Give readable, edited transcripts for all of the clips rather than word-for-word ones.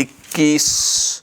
21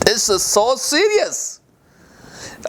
This is so serious।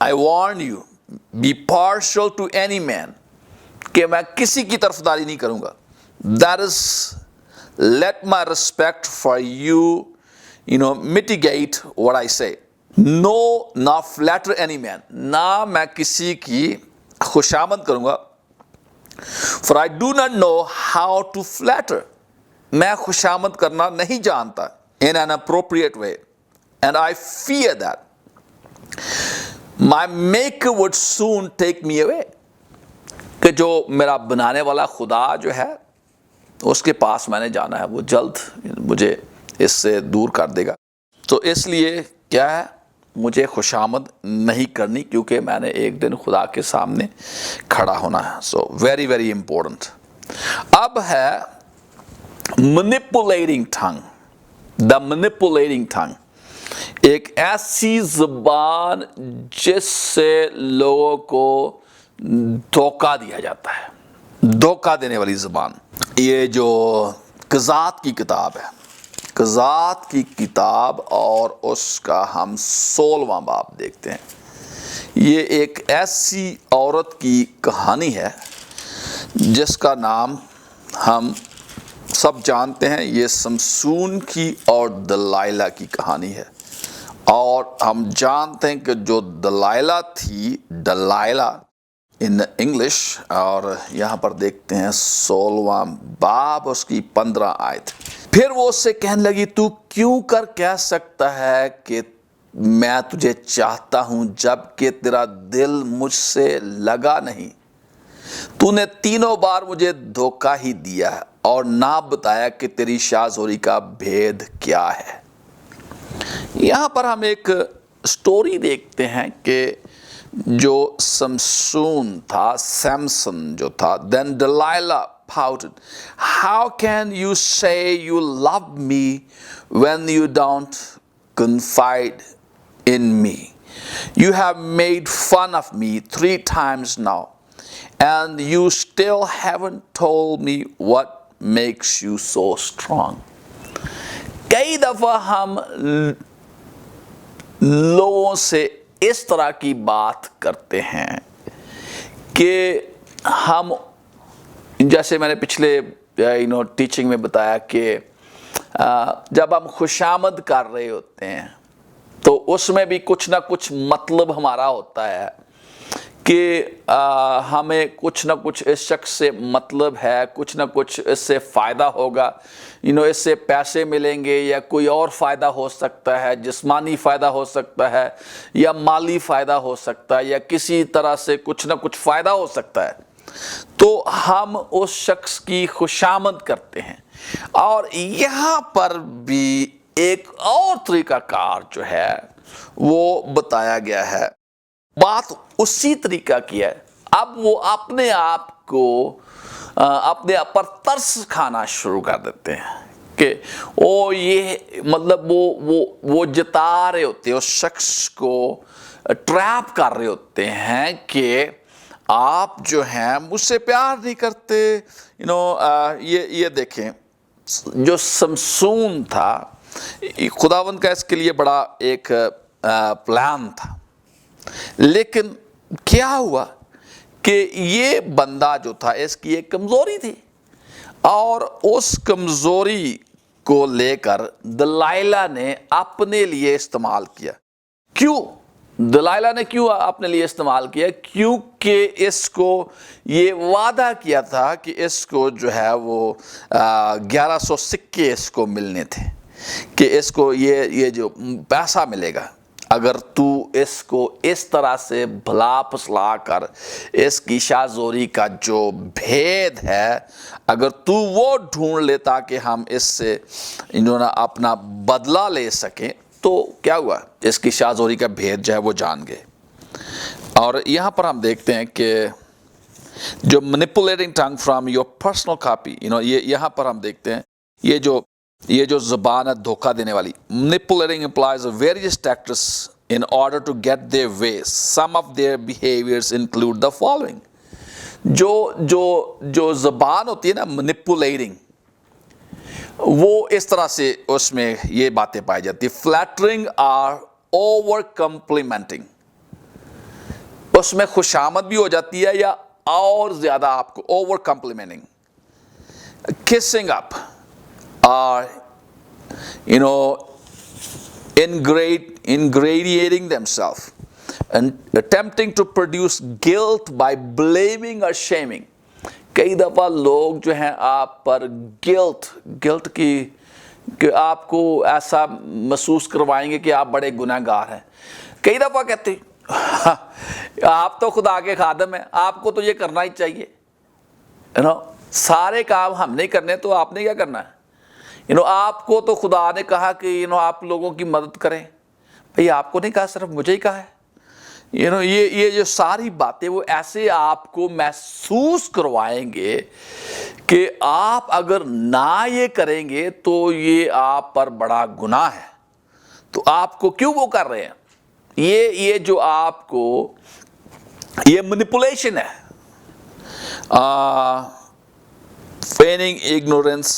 I warn you, be partial to any man, کہ میں کسی کی طرفداری نہیں کروں گا. That is, let my respect for you, mitigate what I say. No, not flatter any man. نہ میں کسی کی خوشامد کروں گا. For I do not know how to flatter. میں خوشامد کرنا نہیں جانتا in an appropriate way. And I fear that my maker would soon take me away. کہ جو میرا بنانے والا خدا جو ہے اس کے پاس میں نے جانا ہے, وہ جلد مجھے اس سے دور کر دے گا. تو اس لیے کیا ہے, مجھے خوشامد نہیں کرنی, کیونکہ میں نے ایک دن خدا کے سامنے کھڑا ہونا ہے. So very very important. اب ہے manipulating tongue. The manipulating tongue, ایک ایسی زبان جس سے لوگوں کو دھوکہ دیا جاتا ہے, دھوکہ دینے والی زبان. یہ جو قضات کی کتاب ہے, قضات کی کتاب اور اس کا ہم 16واں باب دیکھتے ہیں. یہ ایک ایسی عورت کی کہانی ہے جس کا نام ہم سب جانتے ہیں. یہ سمسون کی اور دلائلہ کی کہانی ہے. اور ہم جانتے ہیں کہ جو دلائلہ تھی, ڈلائلہ ان انگلش, اور یہاں پر دیکھتے ہیں 16واں باب اس کی 15 آیت. پھر وہ اس سے کہنے لگی, تو کیوں کر کہہ سکتا ہے کہ میں تجھے چاہتا ہوں جب کہ تیرا دل مجھ سے لگا نہیں؟ تو نے 3 بار مجھے دھوکہ ہی دیا ہے اور نہ بتایا کہ تیری شاذوری کا بھید کیا ہے. یہاں پر ہم ایک سٹوری دیکھتے ہیں کہ جو سمسون تھا, سیمسن جو تھا, then Delilah pouted. How can you say you love me when you don't confide in me? You have made fun of me 3 times now, and you still haven't told me what makes you so strong. کئی دفعہ ہم لوگوں سے اس طرح کی بات کرتے ہیں کہ ہم, جیسے میں نے پچھلے ٹیچنگ میں بتایا کہ جب ہم خوشامد کر رہے ہوتے ہیں تو اس میں بھی کچھ نہ کچھ مطلب ہمارا ہوتا ہے کہ ہمیں کچھ نہ کچھ اس شخص سے مطلب ہے, کچھ نہ کچھ اس سے فائدہ ہوگا, اس سے پیسے ملیں گے, یا کوئی اور فائدہ ہو سکتا ہے, جسمانی فائدہ ہو سکتا ہے, یا مالی فائدہ ہو سکتا ہے, یا کسی طرح سے کچھ نہ کچھ فائدہ ہو سکتا ہے. تو ہم اس شخص کی خوشامد کرتے ہیں. اور یہاں پر بھی ایک اور طریقہ کار جو ہے وہ بتایا گیا ہے. بات اسی طریقہ کی ہے. اب وہ اپنے آپ کو اپنے آپ پر ترس کھانا شروع کر دیتے ہیں کہ یہ مطلب وہ جتا رہے ہوتے ہیں, اس شخص کو ٹریپ کر رہے ہوتے ہیں کہ آپ جو ہیں مجھ سے پیار نہیں کرتے. یہ دیکھیں, جو سمسون تھا, خداوند کا اس کے لیے بڑا ایک پلان تھا, لیکن کیا ہوا کہ یہ بندہ جو تھا اس کی ایک کمزوری تھی, اور اس کمزوری کو لے کر دلائلہ نے اپنے لیے استعمال کیا. کیوں دلائلہ نے کیوں اپنے لیے استعمال کیا؟ کیونکہ اس کو یہ وعدہ کیا تھا کہ اس کو جو ہے وہ 1100 سکے اس کو ملنے تھے, کہ اس کو یہ جو پیسہ ملے گا اگر تو اس کو اس طرح سے بھلا پھسلا کر اس کی شاذوری کا جو بھید ہے اگر تو وہ ڈھونڈ لے تاکہ ہم اس سے اپنا بدلہ لے سکیں. تو کیا ہوا, اس کی شاذوری کا بھید جو ہے وہ جان گئے. اور یہاں پر ہم دیکھتے ہیں کہ جو manipulating tongue from your personal copy, یہاں پر ہم دیکھتے ہیں یہ جو زبان ہے دھوکہ دینے والی. Manipulating implies various tactics in order to get their way. Some of their behaviors include the following. جو زبان ہوتی ہے نا manipulating, وہ اس طرح سے اس میں یہ باتیں پائی جاتی. Flattering or over complimenting. اس میں خوش آمد بھی ہو جاتی ہے یا اور زیادہ آپ کو over complementing, kissing up, or ingratiating themselves and attempting to produce guilt by blaming or shaming. کئی دفعہ لوگ جو ہیں آپ پر گلٹ کی کہ آپ کو ایسا محسوس کروائیں گے کہ آپ بڑے گناہ گار ہیں. کئی دفعہ کہتے ہیں آپ تو خدا کے خادم ہیں, آپ کو تو یہ کرنا ہی چاہیے, سارے کام ہم نہیں کرنے تو آپ نے کیا کرنا ہے, آپ کو تو خدا نے کہا کہ آپ لوگوں کی مدد کریں. بھئی آپ کو نہیں کہا, صرف مجھے ہی کہا ہے. یہ جو ساری باتیں وہ ایسے آپ کو محسوس کروائیں گے کہ آپ اگر نہ یہ کریں گے تو یہ آپ پر بڑا گناہ ہے. تو آپ کو کیوں وہ کر رہے ہیں؟ یہ جو آپ کو یہ مینیپولیشن ہے, feigning ignorance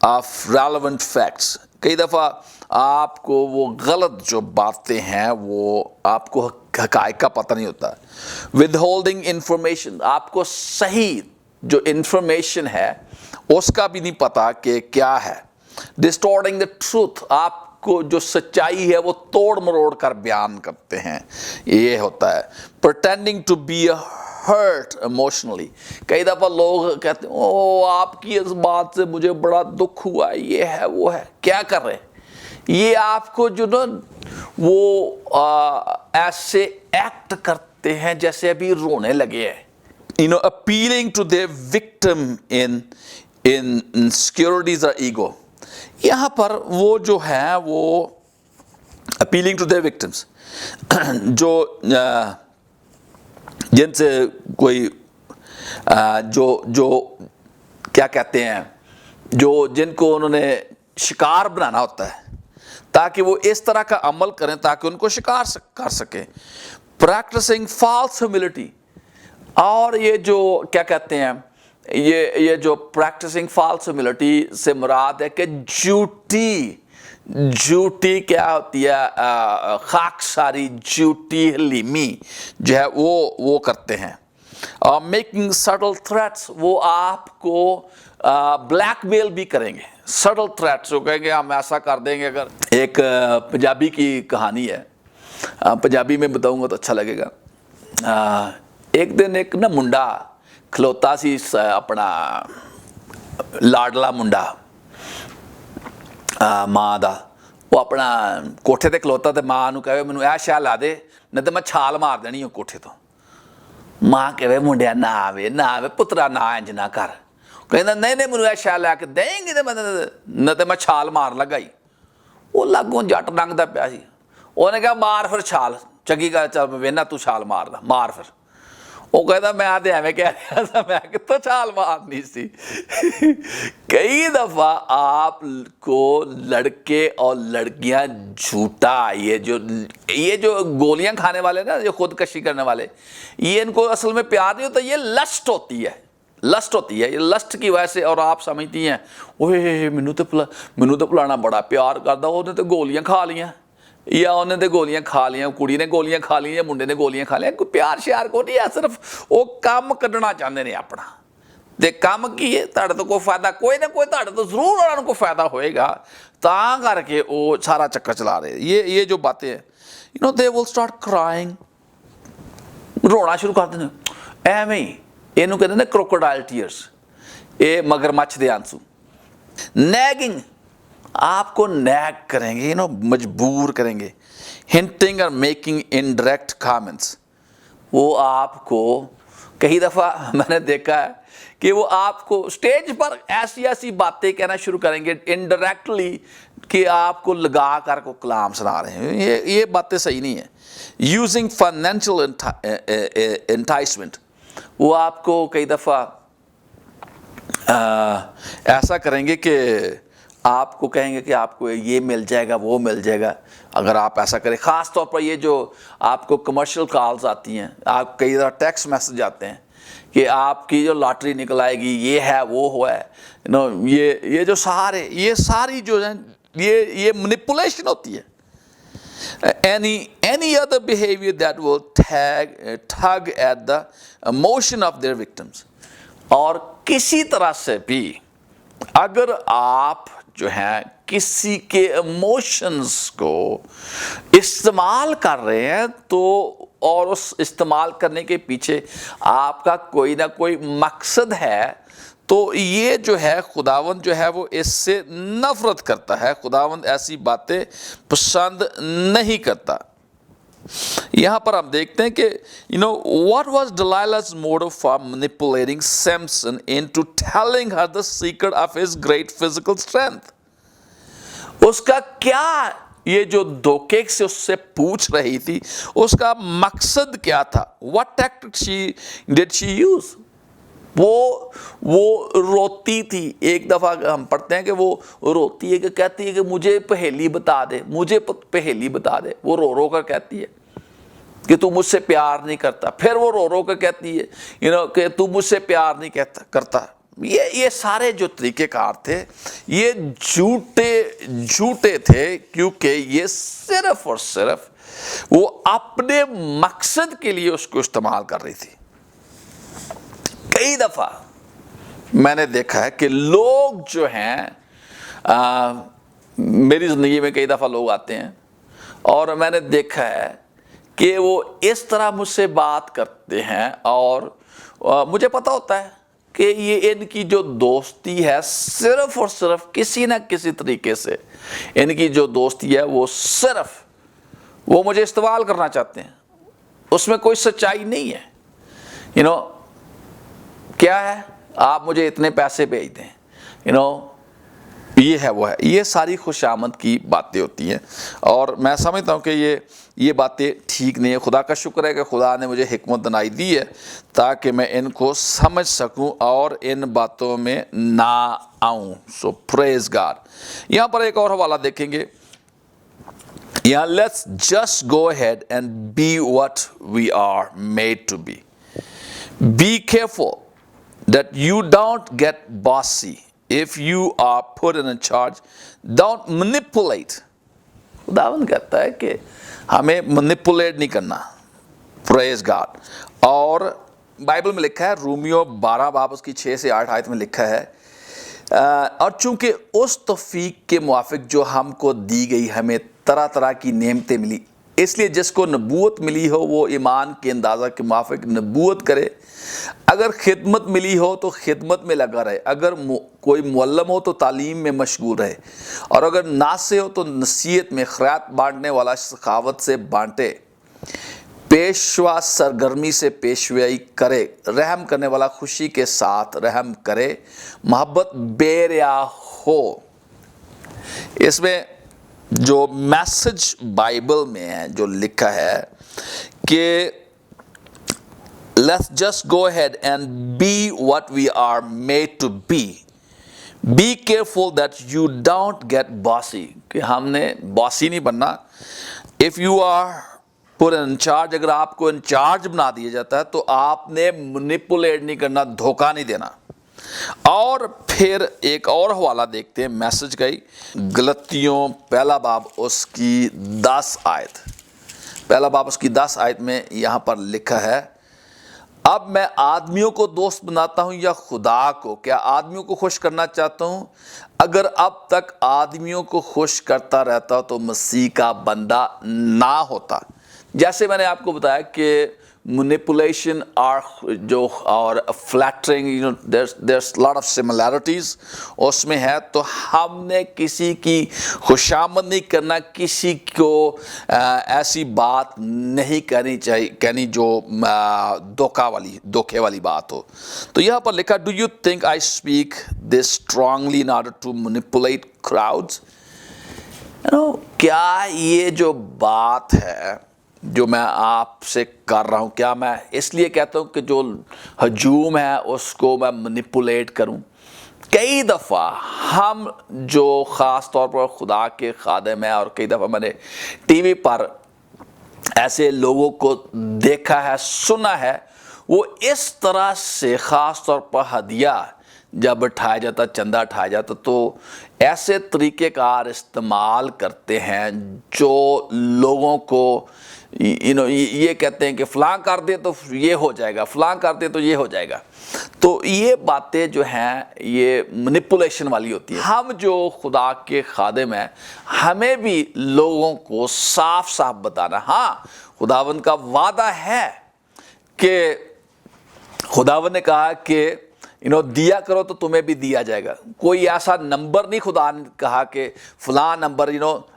of relevant facts. کئی دفعہ آپ کو وہ غلط جو باتیں ہیں وہ آپ کو حقائق کا پتہ نہیں ہوتا. withholding information, آپ کو صحیح جو انفارمیشن ہے اس کا بھی نہیں پتا کہ کیا ہے. distorting the truth, آپ کو جو سچائی ہے وہ توڑ مروڑ کر بیان کرتے ہیں, یہ ہوتا ہے. pretending to be hurt emotionally, کئی دفعہ لوگ کہتے ہیں آپ کی اس بات سے مجھے بڑا دکھ ہوا, یہ ہے وہ ہے. کیا کر رہے ہیں یہ آپ کو جو نا وہ ایسے ایکٹ کرتے ہیں جیسے ابھی رونے لگے ہیں. appealing to their victim in insecurities or ego. یہاں پر وہ جو ہیں وہ appealing to their victims, جو جن سے کوئی جو کیا کہتے ہیں, جن کو انہوں نے شکار بنانا ہوتا ہے تاکہ وہ اس طرح کا عمل کریں تاکہ ان کو شکار کر سکیں. practicing false humility, اور یہ جو کیا کہتے ہیں یہ جو practicing false humility سے مراد ہے کہ جھوٹی کیا ہوتی ہے, خاک ساری جھوٹی حلیمی جو ہے وہ کرتے ہیں. making subtle threats, وہ آپ کو بلیک میل بھی کریں گے. subtle threats, وہ کہیں گے ہم ایسا کر دیں گے. اگر ایک پنجابی کی کہانی ہے, پنجابی میں بتاؤں گا تو اچھا لگے گا. ایک دن ایک نا منڈا کھلوتا سی, اپنا لاڈلا منڈا ماں دا, وہ اپنا کوٹھے تے کھلوتا تے ماں نو کہے مینوں اے شے لا دے نہیں تے میں چھال مار دینی ہوں کوٹھے تو. ماں کہے منڈیا نہ آوے پترا نہ انج نہ کر. کہندا نہیں مینوں اے شے لے کے دیں گے نہ تے میں چھال مار لگائی. وہ لاگوں جٹ لنگدا پیا سی, انہیں کہا مار پھر چھال, چنگی گل چل میں وینا تو چھال ماردا, مار پھر. وہ کہتا میں آدھے ایویں کہہ رہا تھا, میں کتوں چھال مارنی سی. کئی دفعہ آپ کو لڑکے اور لڑکیاں جھوٹا, یہ جو گولیاں کھانے والے نا, یہ خودکشی کرنے والے, یہ ان کو اصل میں پیار نہیں ہوتا, یہ لسٹ ہوتی ہے. یہ لسٹ کی وجہ سے. اور آپ سمجھتی ہیں اوے مینوں تے پلانا بڑا پیار کردا, انہیں تے گولیاں کھا لیاں, یا انہیں تے گولیاں کھا لیاں, کڑی نے گولیاں کھا لیاں, یا منڈے نے گولیاں کھا لیاں. کوئی پیار شیار کو نہیں ہے, صرف وہ کام کڈنا چاہتے ہیں اپنا. تے کام کی ہے تہاڈے تو کوئی فائدہ کوئی نہ کوئی تہاڈے تو ضرور انہاں کو فائدہ ہوئے گا, تاں کر کے وہ سارا چکر چلا رہے. یہ جو باتیں ہیں they will start crying, رونا شروع کر دینا ایویں ہی. اینوں کہندے نے کروکوڈائل ٹیئرز, یہ مگرمچھ دے آنسو. نیگنگ, آپ کو نیگ کریں گے, مجبور کریں گے. ہنٹنگ اور میکنگ انڈائریکٹ کامنٹس, وہ آپ کو کئی دفعہ میں نے دیکھا ہے کہ وہ آپ کو اسٹیج پر ایسی باتیں کہنا شروع کریں گے انڈائریکٹلی کہ آپ کو لگا کر کو کلام سنا رہے ہیں. یہ باتیں صحیح نہیں ہیں. یوزنگ فائنینشیل انٹائسمنٹ, وہ آپ کو کئی دفعہ ایسا کریں گے کہ آپ کو کہیں گے کہ آپ کو یہ مل جائے گا وہ مل جائے گا اگر آپ ایسا کریں. خاص طور پر یہ جو آپ کو کمرشل کالز آتی ہیں, آپ کئی طرح ٹیکسٹ میسج آتے ہیں کہ آپ کی جو لاٹری نکل آئے گی, یہ ہے وہ ہوا ہے, یہ جو ساری جو ہیں یہ مینیپولیشن ہوتی ہے. any other behavior that will tug at the emotion of their victims. اور کسی طرح سے بھی اگر آپ جو ہیں کسی کے ایموشنز کو استعمال کر رہے ہیں تو اور اس استعمال کرنے کے پیچھے آپ کا کوئی نہ کوئی مقصد ہے تو یہ جو ہے خداوند جو ہے وہ اس سے نفرت کرتا ہے. خداوند ایسی باتیں پسند نہیں کرتا. یہاں پر ہم دیکھتے ہیں کہ what was Delilah's motive for manipulating Samson into telling her the secret of his great physical strength. اس کا کیا یہ جو دھوکے سے اس سے پوچھ رہی تھی اس کا مقصد کیا تھا؟ What tactic did she use? وہ روتی تھی. ایک دفعہ ہم پڑھتے ہیں کہ وہ روتی ہے کہ کہتی ہے کہ مجھے پہیلی بتا دے، مجھے پہیلی بتا دے. وہ رو رو کر کہتی ہے کہ تو مجھ سے پیار نہیں کرتا. پھر وہ رو رو کر کہتی ہے کہ تو مجھ سے پیار نہیں کرتا. یہ سارے جو طریقہ کار تھے یہ جھوٹے تھے کیونکہ یہ صرف اور صرف وہ اپنے مقصد کے لیے اس کو استعمال کر رہی تھی. کئی دفعہ میں نے دیکھا ہے کہ لوگ جو ہیں میری زندگی میں کئی دفعہ لوگ آتے ہیں اور میں نے دیکھا ہے کہ وہ اس طرح مجھ سے بات کرتے ہیں اور مجھے پتہ ہوتا ہے کہ یہ ان کی جو دوستی ہے صرف اور صرف کسی نہ کسی طریقے سے ان کی جو دوستی ہے وہ صرف وہ مجھے استعمال کرنا چاہتے ہیں. اس میں کوئی سچائی نہیں ہے. کیا ہے آپ مجھے اتنے پیسے بھیج دیں، یہ ہے وہ ہے. یہ ساری خوش آمد کی باتیں ہوتی ہیں اور میں سمجھتا ہوں کہ یہ باتیں ٹھیک نہیں ہے. خدا کا شکر ہے کہ خدا نے مجھے حکمت دانائی دی ہے تاکہ میں ان کو سمجھ سکوں اور ان باتوں میں نہ آؤں. So praise God. یہاں پر ایک اور حوالہ دیکھیں گے. یہاں let's just go ahead and be what we are made to be. Be careful that you don't get bossy. If you are put in a charge, don't manipulate. خداوند کہتا ہے کہ ہمیں manipulate نہیں کرنا. Praise God. اور Bible میں لکھا ہے رومیو 12 باب اس کی 6 سے 8 آیت میں لکھا ہے اور چونکہ اس توفیق کے موافق جو ہم کو دی گئی ہمیں طرح طرح کی نعمتیں ملی اس لیے جس کو نبوت ملی ہو وہ ایمان کے اندازہ کے موافق نبوت کرے. اگر خدمت ملی ہو تو خدمت میں لگا رہے. اگر کوئی معلم ہو تو تعلیم میں مشغول رہے. اور اگر ناصح ہو تو نصیحت میں. خیرات بانٹنے والا سخاوت سے بانٹے. پیشوا سرگرمی سے پیشوائی کرے. رحم کرنے والا خوشی کے ساتھ رحم کرے. محبت بے ریا ہو. اس میں جو میسج بائبل میں ہے جو لکھا ہے کہ let's just go ahead and be what we are made to be. Be careful that you don't get bossy. کہ ہم نے bossy نہیں بننا. If you are put in charge, اگر آپ کو انچارج بنا دیا جاتا ہے تو آپ نے manipulate نہیں کرنا, دھوکہ نہیں دینا. اور پھر ایک اور حوالہ دیکھتے ہیں میسج کا ہی. غلطیوں پہلا باب اس کی 10 آیت. پہلا باب اس کی 10 آیت میں یہاں پر لکھا ہے اب میں آدمیوں کو دوست بناتا ہوں یا خدا کو؟ کیا آدمیوں کو خوش کرنا چاہتا ہوں؟ اگر اب تک آدمیوں کو خوش کرتا رہتا تو مسیح کا بندہ نہ ہوتا. جیسے میں نے آپ کو بتایا کہ manipulation اور flattering, there's lot of similarities اس میں ہے. تو ہم نے کسی کی خوشامد نہیں کرنا, کسی کو ایسی بات نہیں کہنی جو دھوکے والی بات ہو. تو یہاں پر لکھا do you think I speak this strongly in order to manipulate crowds? کیا یہ جو بات ہے جو میں آپ سے کر رہا ہوں کیا میں اس لیے کہتا ہوں کہ جو ہجوم ہے اس کو میں منیپولیٹ کروں؟ کئی دفعہ ہم جو خاص طور پر خدا کے خادم ہیں اور کئی دفعہ میں نے ٹی وی پر ایسے لوگوں کو دیکھا ہے, سنا ہے, وہ اس طرح سے خاص طور پر ہدیہ جب اٹھایا جاتا چندہ اٹھایا جاتا تو ایسے طریقے کار استعمال کرتے ہیں جو لوگوں کو یہ کہتے ہیں کہ فلاں کر دے تو یہ ہو جائے گا، فلاں کر دے تو یہ ہو جائے گا. تو یہ باتیں جو ہیں یہ منیپولیشن والی ہوتی ہیں. ہم جو خدا کے خادم ہیں ہمیں بھی لوگوں کو صاف صاف بتانا. ہاں خداوند کا وعدہ ہے کہ خداوند نے کہا کہ دیا کرو تو تمہیں بھی دیا جائے گا. کوئی ایسا نمبر نہیں خدا نے کہا کہ فلاں نمبر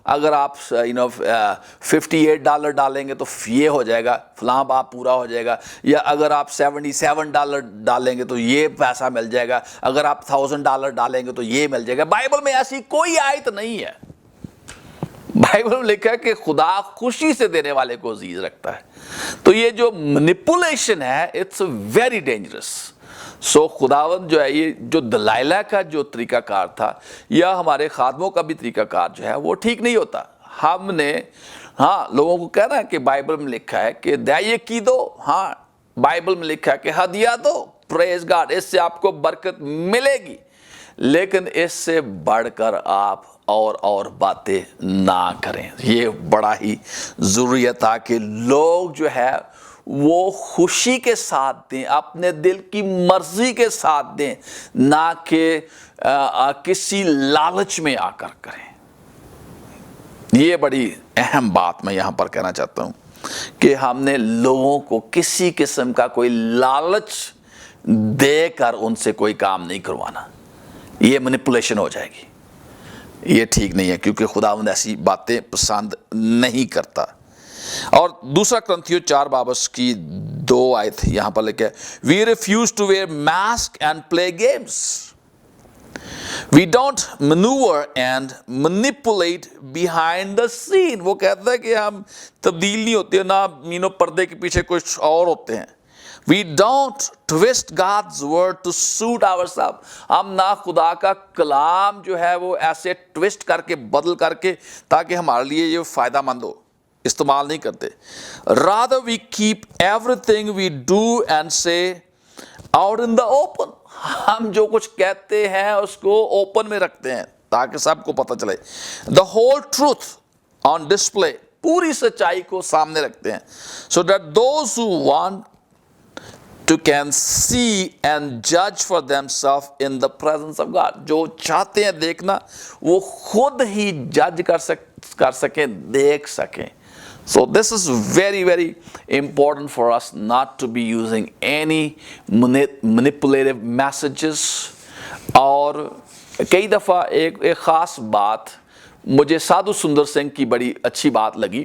اگر آپ $58 ڈالیں گے تو یہ ہو جائے گا، فلاں باپ پورا ہو جائے گا، یا اگر آپ $77 ڈالیں گے تو یہ پیسہ مل جائے گا، اگر آپ $1000 ڈالیں گے تو یہ مل جائے گا. بائبل میں ایسی کوئی آیت نہیں ہے. بائبل میں لکھا ہے کہ خدا خوشی سے دینے والے کو عزیز رکھتا ہے. تو یہ جو منیپولیشن ہے اٹس ویری ڈینجرس. سو خداوند جو ہے یہ جو دلائلہ کا جو طریقہ کار تھا یا ہمارے خادموں کا بھی طریقہ کار جو ہے وہ ٹھیک نہیں ہوتا. ہم نے لوگوں کو کہنا ہے کہ بائبل میں لکھا ہے کہ دعائیں کی دو. بائبل میں لکھا ہے کہ ہدیہ دو، پریز گاڈ، اس سے آپ کو برکت ملے گی. لیکن اس سے بڑھ کر آپ اور باتیں نہ کریں. یہ بڑا ہی ضروری تھا کہ لوگ جو ہے وہ خوشی کے ساتھ دیں، اپنے دل کی مرضی کے ساتھ دیں، نہ کہ کسی لالچ میں آ کر کریں. یہ بڑی اہم بات میں یہاں پر کہنا چاہتا ہوں کہ ہم نے لوگوں کو کسی قسم کا کوئی لالچ دے کر ان سے کوئی کام نہیں کروانا. یہ مینیپولیشن ہو جائے گی. یہ ٹھیک نہیں ہے کیونکہ خداوند ایسی باتیں پسند نہیں کرتا. اور دوسرا کرنتھیوں 4 کی 2 آیت یہاں پر لکھا ہے we refuse to wear mask and play games we don't manoeuvre and manipulate behind the scene. وہ کہتا ہے کہ ہم تبدیل نہیں ہوتے نہ پردے کے پیچھے کچھ اور ہوتے ہیں. We don't twist God's word to suit ourselves. ہم نہ خدا کا کلام جو ہے وہ ایسے ٹوسٹ کر کے بدل کر کے تاکہ ہمارے لیے یہ فائدہ مند ہو استعمال نہیں کرتے. Rather we keep everything we do and say out in the open. ہم جو کچھ کہتے ہیں اس کو اوپن میں رکھتے ہیں تاکہ سب کو پتہ چلے. The whole truth on display. پوری سچائی کو سامنے رکھتے ہیں. So that those who want to can see and judge for themselves in the presence of God. جو چاہتے ہیں دیکھنا وہ خود ہی جج کر سکیں، دیکھ سکیں. So this is very very important for us not to be using any manipulative messages. اور کئی دفعہ ایک خاص بات مجھے سادھو سندر سنگھ کی بڑی اچھی بات لگی.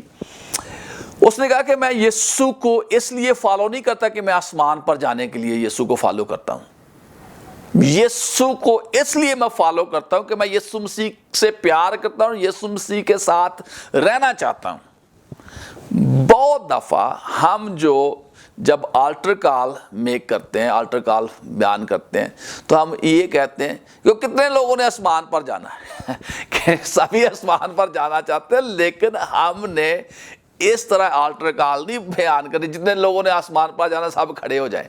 اس نے کہا کہ میں یسوع کو اس لیے فالو نہیں کرتا کہ میں آسمان پر جانے کے لیے یسوع کو فالو کرتا ہوں. یسوع کو اس لیے میں فالو کرتا ہوں کہ میں یسوع مسیح سے پیار کرتا ہوں، یسوع مسیح کے ساتھ رہنا چاہتا ہوں. بہت دفعہ ہم جب آلٹر کال میک کرتے ہیں، آلٹر کال بیان کرتے ہیں تو ہم یہ کہتے ہیں کہ کتنے لوگوں نے آسمان پر جانا ہے کہ سبھی آسمان پر جانا چاہتے ہیں. لیکن ہم نے اس طرح آلٹر کال نہیں بیان کرنی جتنے لوگوں نے آسمان پر جانا سب کھڑے ہو جائیں.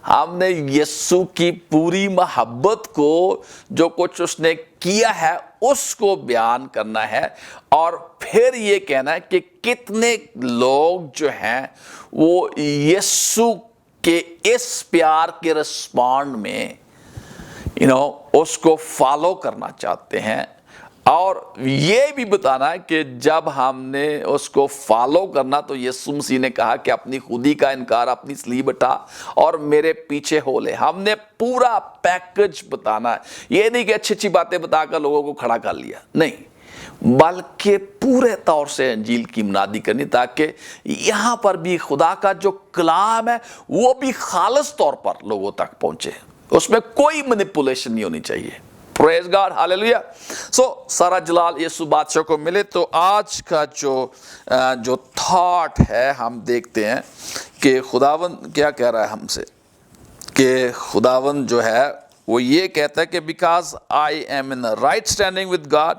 ہم نے یسوع کی پوری محبت کو جو کچھ اس نے کیا ہے اس کو بیان کرنا ہے اور پھر یہ کہنا ہے کہ کتنے لوگ جو ہیں وہ یسوع کے اس پیار کے رسپونڈ میں اس کو فالو کرنا چاہتے ہیں. اور یہ بھی بتانا ہے کہ جب ہم نے اس کو فالو کرنا تو یسوع مسیح نے کہا کہ اپنی خودی کا انکار، اپنی صلیب اٹھا اور میرے پیچھے ہو لے. ہم نے پورا پیکج بتانا ہے. یہ نہیں کہ اچھی باتیں بتا کر لوگوں کو کھڑا کر لیا، نہیں، بلکہ پورے طور سے انجیل کی منادی کرنی تاکہ یہاں پر بھی خدا کا جو کلام ہے وہ بھی خالص طور پر لوگوں تک پہنچے. اس میں کوئی مینیپولیشن نہیں ہونی چاہیے. پریز گاڈ، ہاللیلویا. سو سارا جلال یسوع بادشاہ کو ملے. تو آج کا جو تھاٹ ہے ہم دیکھتے ہیں کہ خداوند کیا کہہ رہا ہے ہم سے. کہ خداوند جو ہے وہ یہ کہتا ہے کہ because I am in right standing with God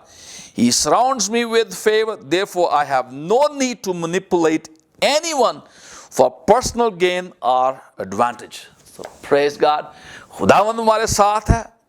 he surrounds me with favour therefore I have no need to manipulate anyone for personal gain or advantage. So praise God. خداوند ہمارے ساتھ ہے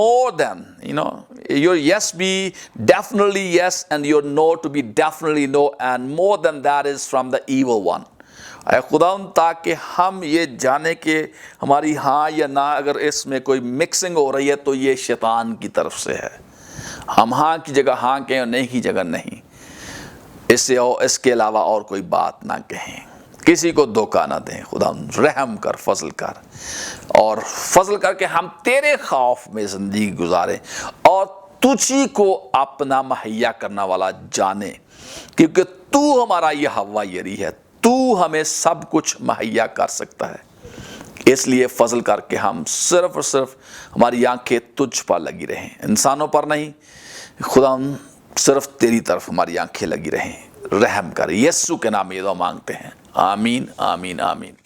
more than, your yes be definitely yes and your no to be definitely no, and more than that is from the evil one। اے خداوند، تاکہ ہم یہ جانے کہ ہماری ہاں یا نہ اگر اس میں کوئی مکسنگ ہو رہی ہے تو یہ شیطان کی طرف سے ہے۔ ہم ہاں کی جگہ ہاں کہیں اور نہیں کی جگہ نہیں، اس کے علاوہ اور کوئی بات نہ کہیں، کسی کو دھوکہ نہ دیں۔ خداوند رحم کر، فضل کر، اور فضل کر کے ہم تیرے خوف میں زندگی گزاریں اور تجھی کو اپنا مہیا کرنا والا جانے، کیونکہ تو ہمارا یہ ہوائیری ہے، تو ہمیں سب کچھ مہیا کر سکتا ہے۔ اس لیے فضل کر کے ہم صرف اور صرف ہماری آنکھیں تجھ پر لگی رہیں، انسانوں پر نہیں۔ خدا صرف تیری طرف ہماری آنکھیں لگی رہیں، رحم کر۔ یسوع کے نام یہ دعا مانگتے ہیں، آمین آمین آمین۔